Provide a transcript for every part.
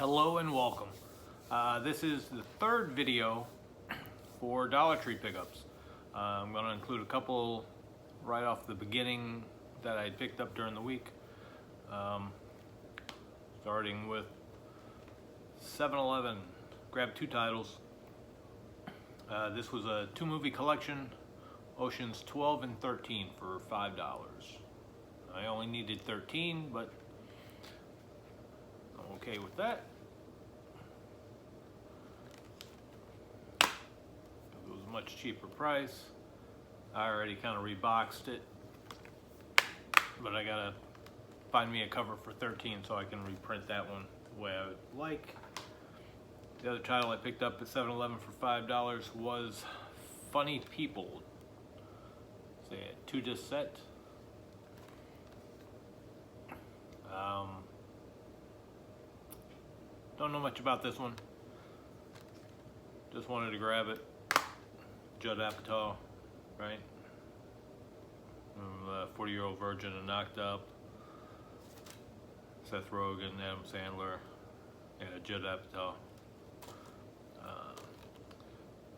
Hello and welcome. This is the third video for Dollar Tree pickups. I'm going to include a couple right off the beginning that I picked up during the week. Starting with 7-Eleven. Grabbed two titles. This was a two-movie collection, Oceans 12 and 13 for $5. I only needed 13, but I'm okay with that. It was a much cheaper price. I already kind of reboxed it, but I gotta find me a cover for 13 so I can reprint that one the way I would like. The other title I picked up at 7-Eleven for $5 was Funny People. It's a 2-disc set. Don't know much about this one. Just wanted to grab it. Judd Apatow, right? 40-Year-Old Virgin and Knocked Up. Seth Rogen, Adam Sandler, yeah, Judd Apatow.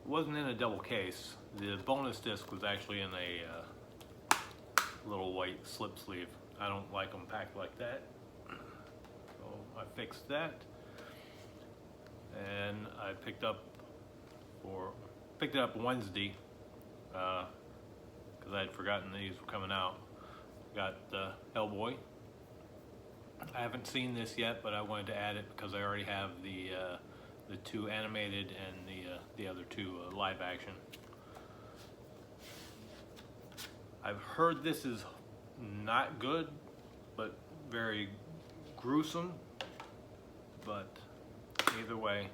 Wasn't in a double case. The bonus disc was actually in a little white slip sleeve. I don't like them packed like that, so I fixed that. And I picked it up Wednesday because I had forgotten these were coming out. Got Hellboy. I haven't seen this yet, but I wanted to add it because I already have the two animated and the other two live action. I've heard this is not good, but very gruesome. But either way,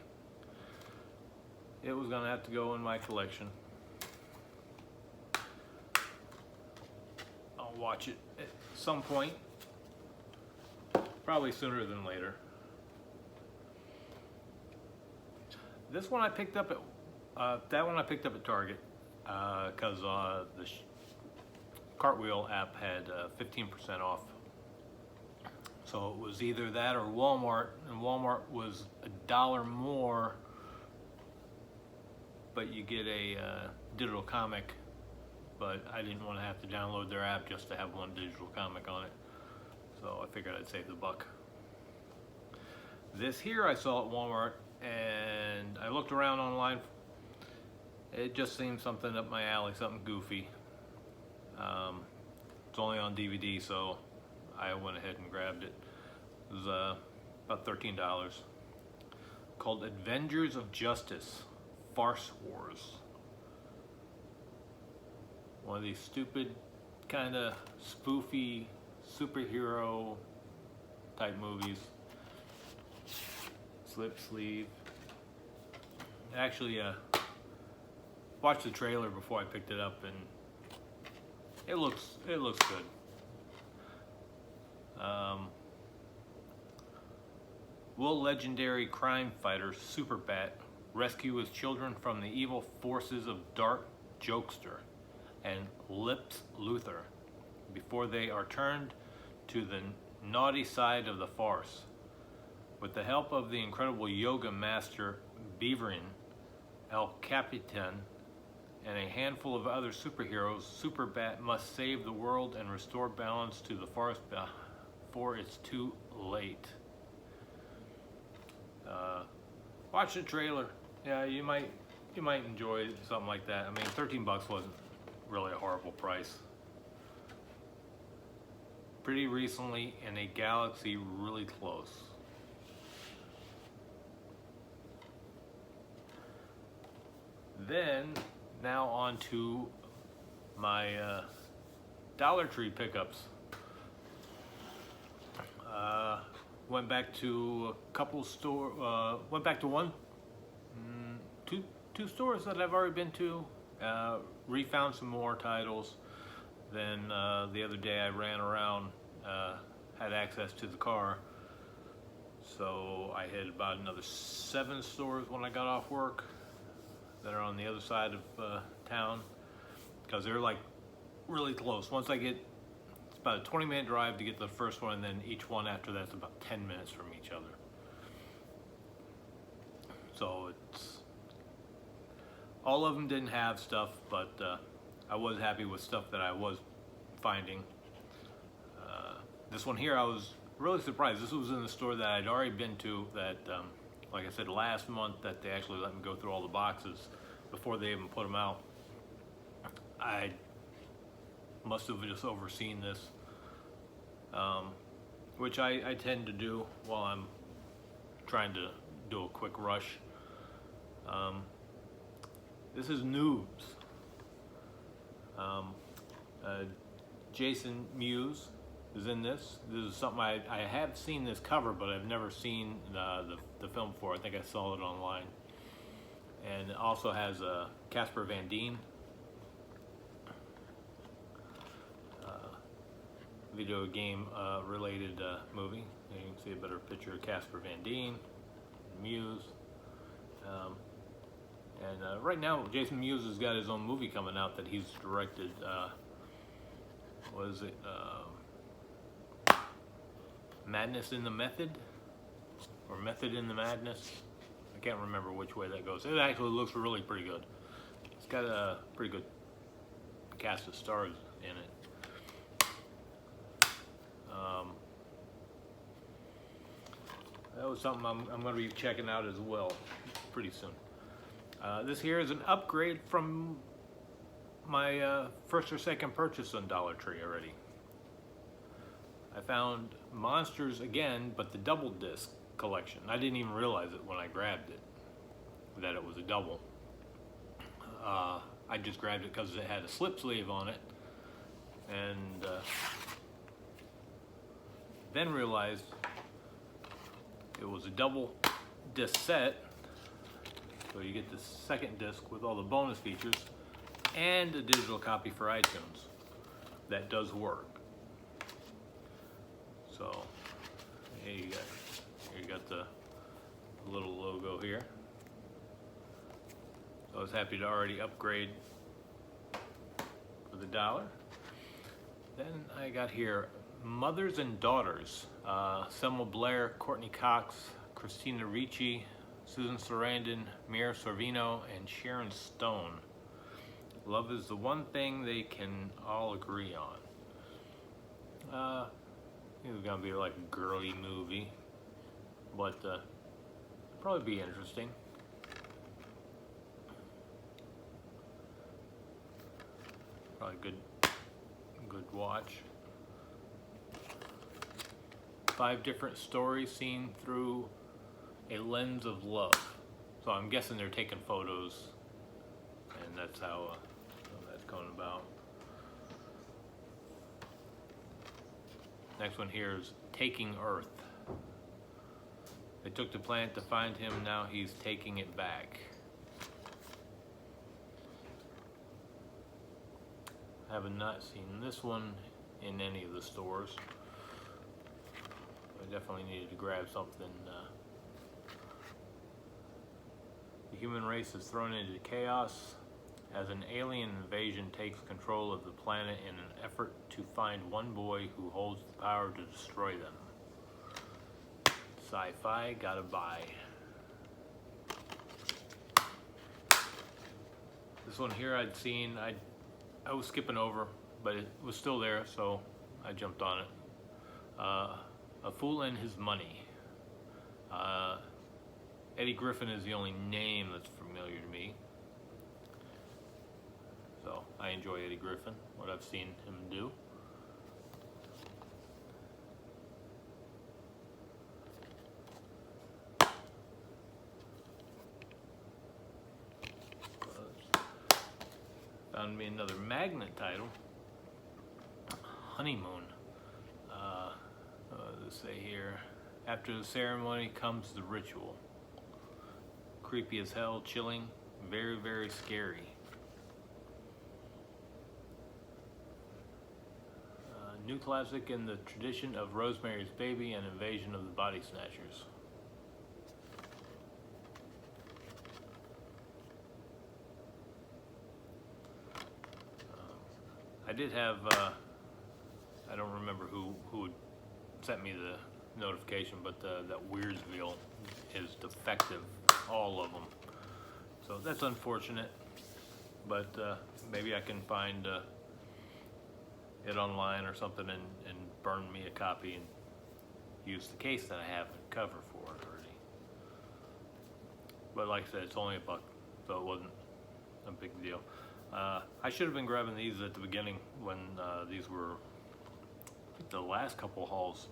it was gonna have to go in my collection. I'll watch it at some point, probably sooner than later. This one I picked up at, that one I picked up at Target because the Cartwheel app had 15% off. So it was either that or Walmart, and Walmart was $1 more, but you get a digital comic, but I didn't want to have to download their app just to have one digital comic on it. So I figured I'd save the buck. This here I saw at Walmart, and I looked around online. It just seemed something up my alley, something goofy. It's only on DVD, so I went ahead and grabbed it. It was about $13. Called Avengers of Justice, Farce Wars. One of these stupid, kind of spoofy superhero type movies. Slip sleeve. Actually, watched the trailer before I picked it up, and it looks good. Will legendary crime fighter Superbat rescue his children from the evil forces of Dark Jokester and Lips Luthor before they are turned to the naughty side of the farce? With the help of the incredible yoga master Beaverin, El Capitan, and a handful of other superheroes, Superbat must save the world and restore balance to the farce before it's too late. Watch the trailer. Yeah, you might enjoy something like that. I mean, 13 bucks wasn't really a horrible price. Pretty recently in a galaxy really close. Then, now on to my Dollar Tree pickups. Went back to a couple went back to two stores that I've already been to. Refound some more titles. Then the other day I ran around, had access to the car. So I hit about another 7 stores when I got off work that are on the other side of town, because they're like really close. Once I get, it's about a 20-minute drive to get to the first one, and then each one after that's about 10 minutes from each other. So all of them didn't have stuff, but I was happy with stuff that I was finding. This one here, I was really surprised. This was in the store that I'd already been to, that like I said last month, that they actually let me go through all the boxes before they even put them out. I must have just overseen this, which I tend to do while I'm trying to do a quick rush. This is Noobs. Jason Mewes is in this. This is something I have seen this cover, but I've never seen the film before. I think I saw it online. And it also has Casper Van Dien. Video game related movie. You can see a better picture of Casper Van Dien, Mewes. And right now, Jason Mewes has got his own movie coming out that he's directed. What is it? Madness in the Method? Or Method in the Madness? I can't remember which way that goes. It actually looks really pretty good. It's got a pretty good cast of stars in it. That was something I'm going to be checking out as well pretty soon. This here is an upgrade from my first or second purchase on Dollar Tree already. I found Monsters again, but the double disc collection. I didn't even realize it when I grabbed it, that it was a double. I just grabbed it because it had a slip sleeve on it, and then realized it was a double disc set. So you get the second disc with all the bonus features and a digital copy for iTunes. That does work. So here you got the little logo here. So I was happy to already upgrade for the $1. Then I got here Mothers and Daughters. Selma Blair, Courtney Cox, Christina Ricci, Susan Sarandon, Mira Sorvino, and Sharon Stone. Love is the one thing they can all agree on. It's gonna be like a girly movie, but probably be interesting. Probably good watch. 5 different stories seen through a lens of love. So I'm guessing they're taking photos, and that's how that's going about. Next one here is Taking Earth. They took the planet to find him, now he's taking it back. I have not seen this one in any of the stores. I definitely needed to grab something. The human race is thrown into chaos as an alien invasion takes control of the planet in an effort to find one boy who holds the power to destroy them. Sci-fi, gotta buy. This one here I'd seen, I was skipping over, but it was still there, so I jumped on it. A Fool and His Money. Eddie Griffin is the only name that's familiar to me. So I enjoy Eddie Griffin, what I've seen him do. Found me another Magnet title, Honeymoon. Let's say here, after the ceremony comes the ritual. Creepy as hell, chilling, very, very scary. New classic in the tradition of Rosemary's Baby and Invasion of the Body Snatchers. I did have, I don't remember who sent me the notification, but that Weirdsville is defective all of them. So that's unfortunate, but maybe I can find it online or something and burn me a copy and use the case that I have a cover for it already. But like I said, it's only $1, so it wasn't a big deal. I should have been grabbing these at the beginning when these were the last couple hauls.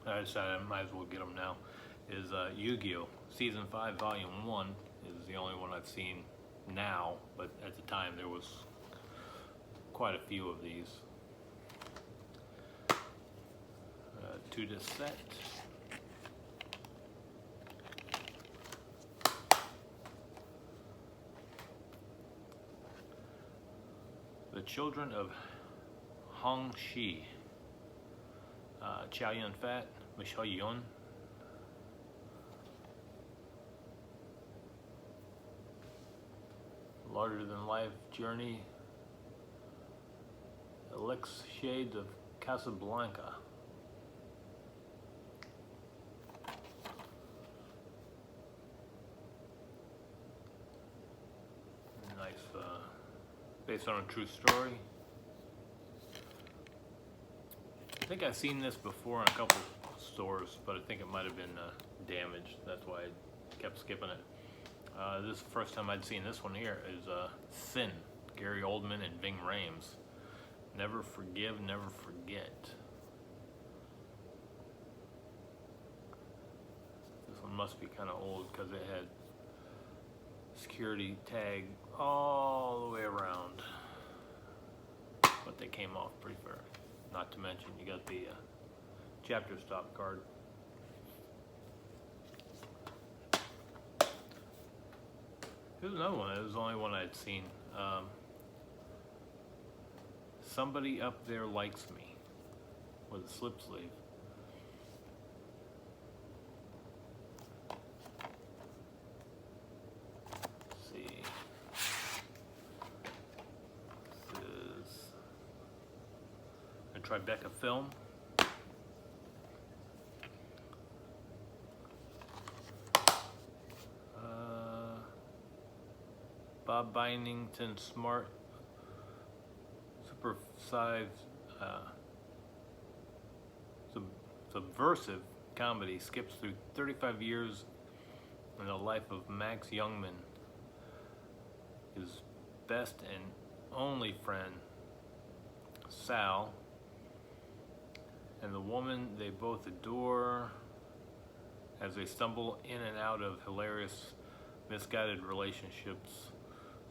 I decided I might as well get them now. Is Yu-Gi-Oh! Season 5 Volume 1 is the only one I've seen now, but at the time there was quite a few of these. To this set. The Children of Hong Shi. Chow Yun Fat, Michelle Yun. Larger Than Life Journey. Elix Shades of Casablanca. Nice, based on a true story. I think I've seen this before in a couple stores, but I think it might have been damaged. That's why I kept skipping it. This is the first time I'd seen this one here. Is Sin, Gary Oldman and Ving Rhames. Never Forgive, Never Forget. This one must be kind of old because it had security tag all the way around, but they came off pretty fair. Not to mention you got the chapter stop card. Here's another one. It was the only one I'd seen. Somebody Up There Likes Me with a slip sleeve. Let's see. This is a Tribeca film. Bob Bennington Smart supersized subversive comedy skips through 35 years in the life of Max Youngman, his best and only friend Sal, and the woman they both adore as they stumble in and out of hilarious misguided relationships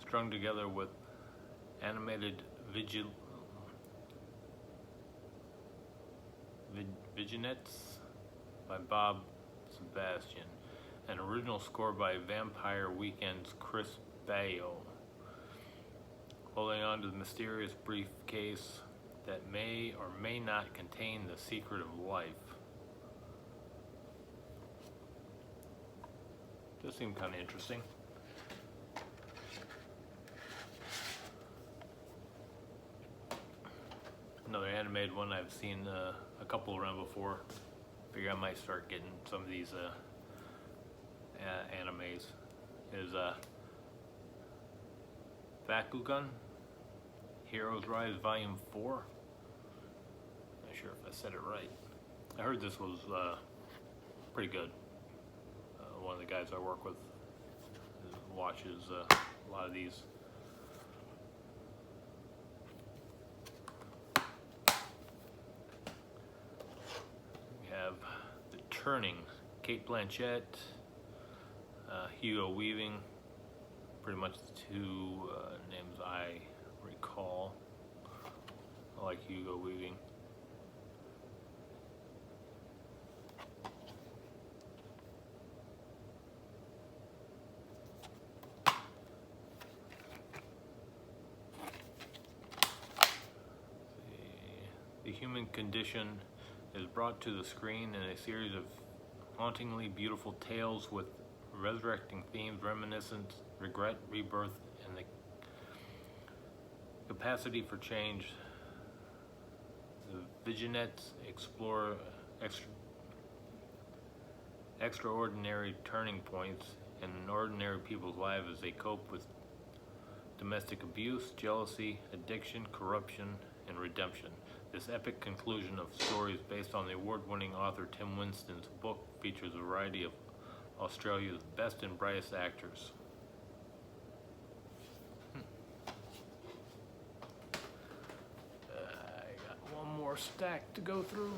strung together with animated vignettes by Bob Sebastian, an original score by Vampire Weekend's Chris Baio. Holding on to the mysterious briefcase that may or may not contain the secret of life. Does seem kind of interesting. Another animated one I've seen a couple around before. Figure I might start getting some of these animes. Is Bakugan, Heroes Rise Volume 4. Not sure if I said it right. I heard this was pretty good. One of the guys I work with watches a lot of these. We have The Turning, Kate Blanchett, Hugo Weaving, pretty much the two names I recall. I like Hugo Weaving. The human condition is brought to the screen in a series of hauntingly beautiful tales with resurrecting themes, reminiscence, regret, rebirth, and the capacity for change. The vignettes explore extraordinary turning points in ordinary people's lives as they cope with domestic abuse, jealousy, addiction, corruption, and redemption. This epic conclusion of stories based on the award-winning author Tim Winston's book features a variety of Australia's best and brightest actors. I got one more stack to go through.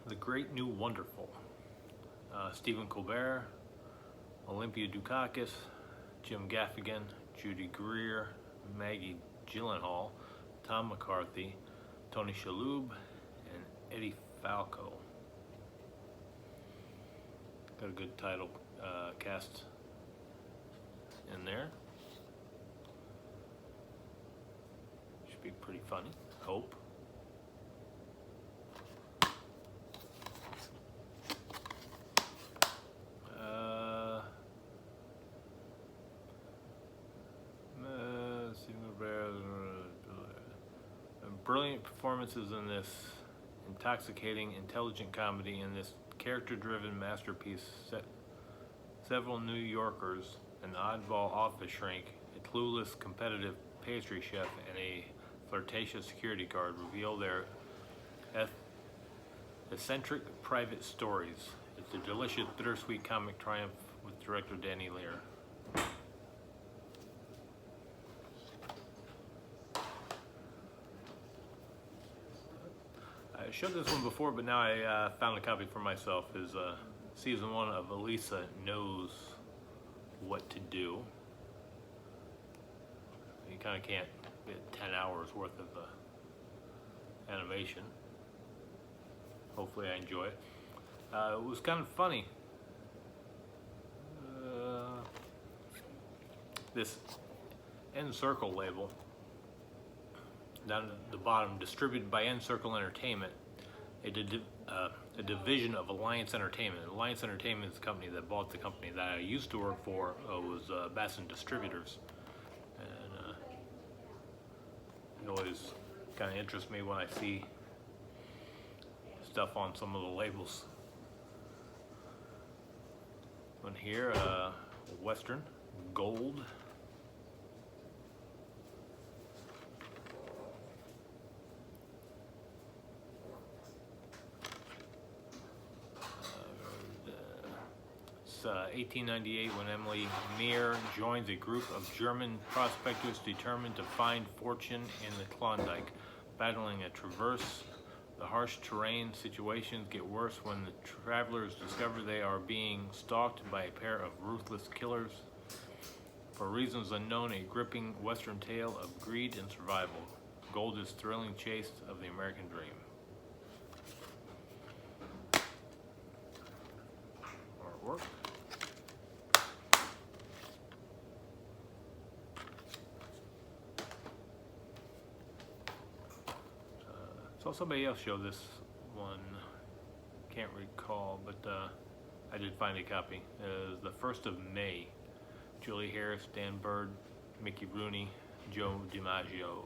The Great New Wonderful. Stephen Colbert, Olympia Dukakis, Jim Gaffigan, Judy Greer, Maggie Gyllenhaal, Tom McCarthy, Tony Shalhoub, and Eddie Falco. Got a good title cast in there. Should be pretty funny, hope. Brilliant performances in this intoxicating, intelligent comedy. In this character-driven masterpiece, several New Yorkers, an oddball office shrink, a clueless competitive pastry chef, and a flirtatious security guard reveal their eccentric private stories. It's a delicious, bittersweet comic triumph with director Danny Lear. I showed this one before, but now I found a copy for myself. Is season 1 of Elisa Knows What to Do. You kind of can't get 10 hours worth of animation. Hopefully I enjoy it. It was kind of funny. This End Circle label down at the bottom, distributed by End Circle Entertainment, a division of Alliance Entertainment. Alliance Entertainment is the company that bought the company that I used to work for. Was Bassin Distributors, and it always kind of interests me when I see stuff on some of the labels. One here, Western Gold. It's 1898 when Emily Meyer joins a group of German prospectors determined to find fortune in the Klondike. Battling a traverse, the harsh terrain situations get worse when the travelers discover they are being stalked by a pair of ruthless killers. For reasons unknown, a gripping Western tale of greed and survival. Gold is thrilling chase of the American dream. Artwork. Saw somebody else show this one. Can't recall, but I did find a copy. It was the 1st of May. Julie Harris, Dan Bird, Mickey Rooney, Joe DiMaggio.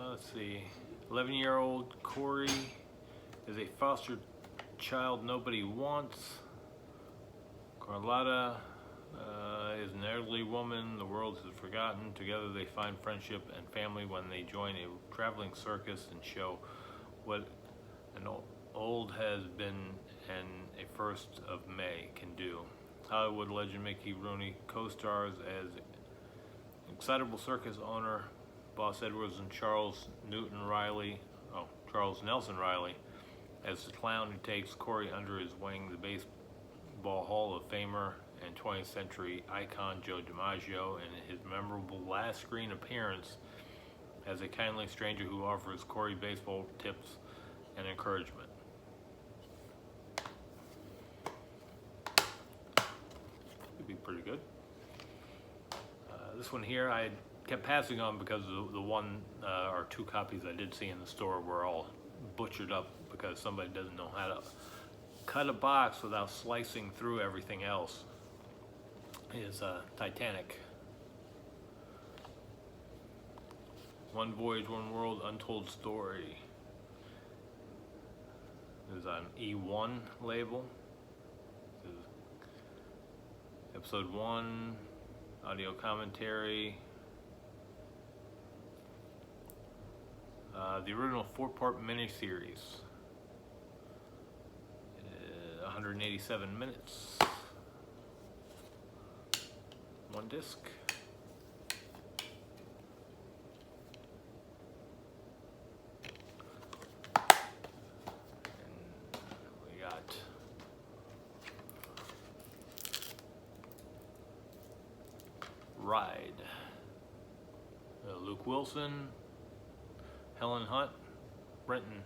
Let's see. 11-year-old Corey is a foster child nobody wants. Carlotta is an elderly woman the world has forgotten. Together they find friendship and family when they join a traveling circus and show what an old has been and a 1st of May can do. Hollywood legend Mickey Rooney co-stars as excitable circus owner Boss Edwards and Charles Nelson Riley as the clown who takes Corey under his wing. The Baseball Hall of Famer and 20th century icon Joe DiMaggio, and his memorable last screen appearance as a kindly stranger who offers Corey baseball tips and encouragement. Could be pretty good. This one here I kept passing on because the one or 2 copies I did see in the store were all butchered up because somebody doesn't know how to cut a box without slicing through everything else is Titanic. One Voyage, One World, Untold Story. There's an E1 label. This is episode 1, audio commentary. The original 4-part miniseries. 187 minutes. One disc. Ride. Luke Wilson, Helen Hunt, Brenton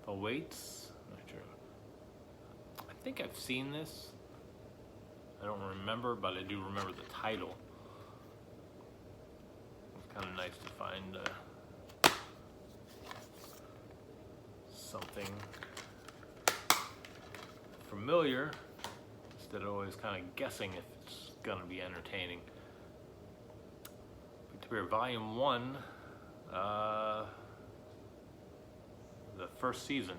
Waits. Not sure. I think I've seen this. I don't remember, but I do remember the title. It's kind of nice to find something familiar instead of always kind of guessing if it's going to be entertaining. Volume 1, the first season,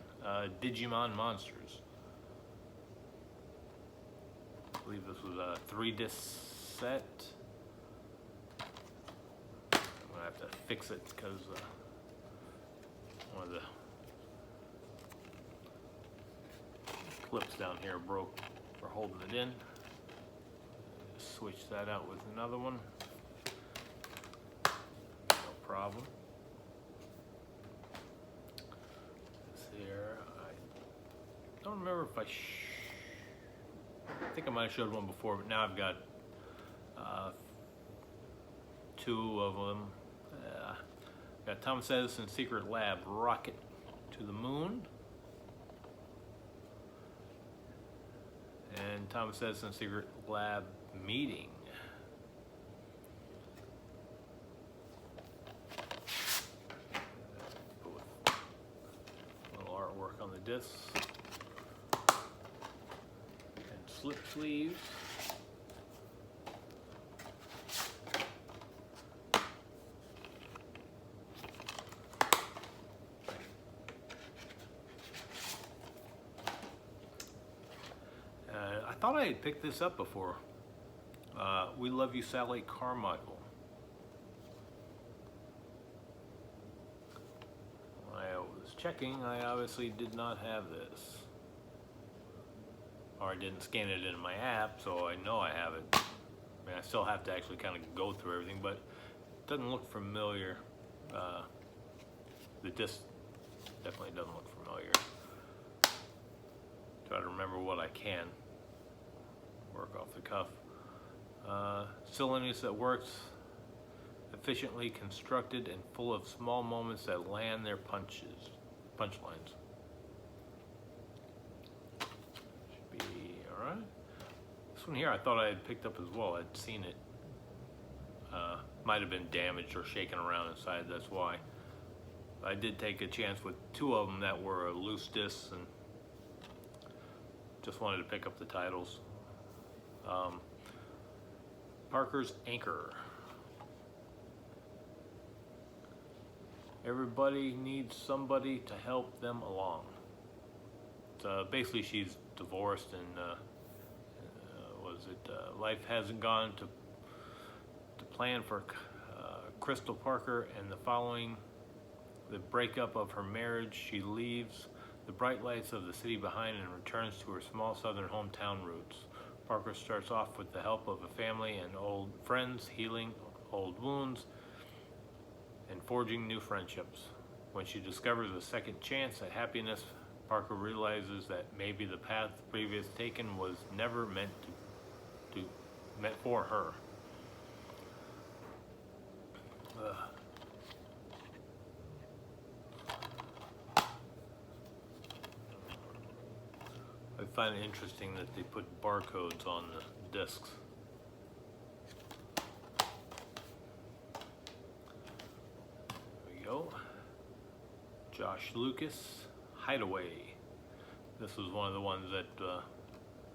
Digimon Monsters. I believe this was a 3-disc set. I'm gonna have to fix it because one of the clips down here broke for holding it in. Switch that out with another one. Problem. This here, I don't remember if I think I might have showed one before, but now I've got 2 of them. Got Thomas Edison's Secret Lab, Rocket to the Moon, and Thomas Edison's Secret Lab Meeting. On the discs and slip sleeves. I thought I had picked this up before. We Love You, Sally Carmichael. Checking, I obviously did not have this, or I didn't scan it in my app, so I know I have it. I mean, I still have to actually kind of go through everything, but it doesn't look familiar. The disc definitely doesn't look familiar. Try to remember what I can. Work off the cuff. Silliness that works, efficiently constructed and full of small moments that land their punchlines. Should be alright. This one here I thought I had picked up as well. I'd seen it. Might have been damaged or shaken around inside, that's why. I did take a chance with 2 of them that were loose discs and just wanted to pick up the titles. Parker's Anchor. Everybody needs somebody to help them along. Basically, she's divorced, and life hasn't gone to plan for Crystal Parker, and following the breakup of her marriage, she leaves the bright lights of the city behind and returns to her small southern hometown roots. Parker starts off with the help of a family and old friends, healing old wounds and forging new friendships. When she discovers a second chance at happiness, Parker realizes that maybe the path previous taken was never meant for her. I find it interesting that they put barcodes on the discs. There we go. Josh Lucas, Hideaway. This was one of the ones that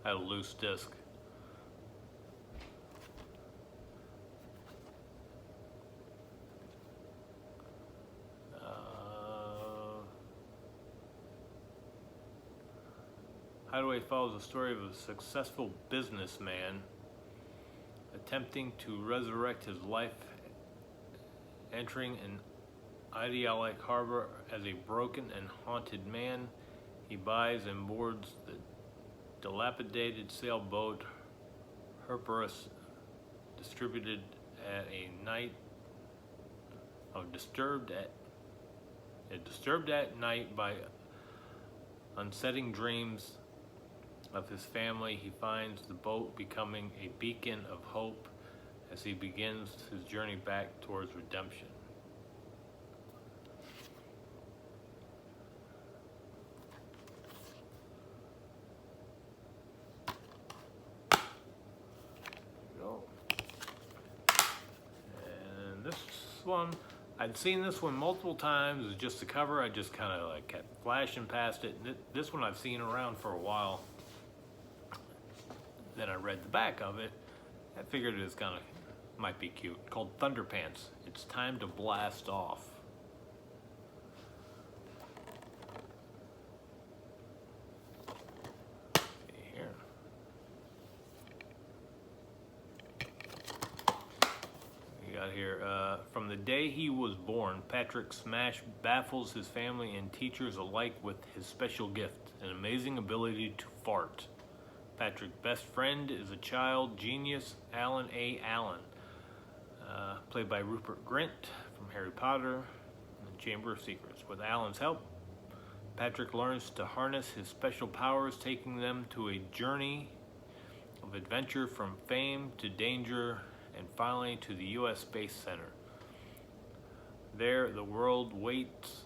had a loose disc. Hideaway follows the story of a successful businessman attempting to resurrect his life, entering an idyllic harbor as a broken and haunted man. He buys and boards the dilapidated sailboat Herperus, disturbed at night by unsettling dreams of his family. He finds the boat becoming a beacon of hope as he begins his journey back towards redemption. There we go. And this one, I'd seen this one multiple times. It's just the cover. I just kind of like kept flashing past it. This one I've seen around for a while. Then I read the back of it. I figured it was kind of might be cute. Called Thunderpants. It's time to blast off. See here. We got here. From the day he was born, Patrick Smash baffles his family and teachers alike with his special gift, an amazing ability to fart. Patrick's best friend is a child genius, Alan A. Allen, played by Rupert Grint from Harry Potter and the Chamber of Secrets. With Alan's help, Patrick learns to harness his special powers, taking them to a journey of adventure from fame to danger and finally to the U.S. Space Center. There, the world waits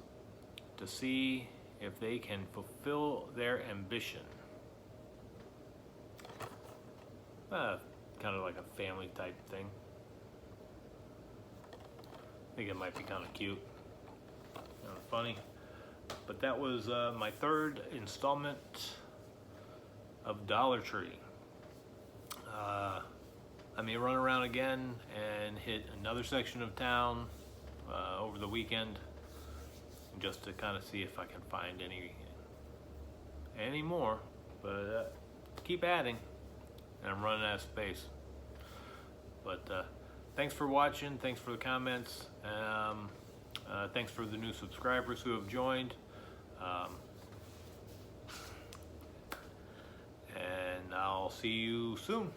to see if they can fulfill their ambition. Kind of like a family type thing. I think it might be kind of cute, kind of funny. But that was my third installment of Dollar Tree. I may run around again and hit another section of town over the weekend, just to kind of see if I can find any more. But keep adding. And I'm running out of space. But thanks for watching. Thanks for the comments. Thanks for the new subscribers who have joined. And I'll see you soon.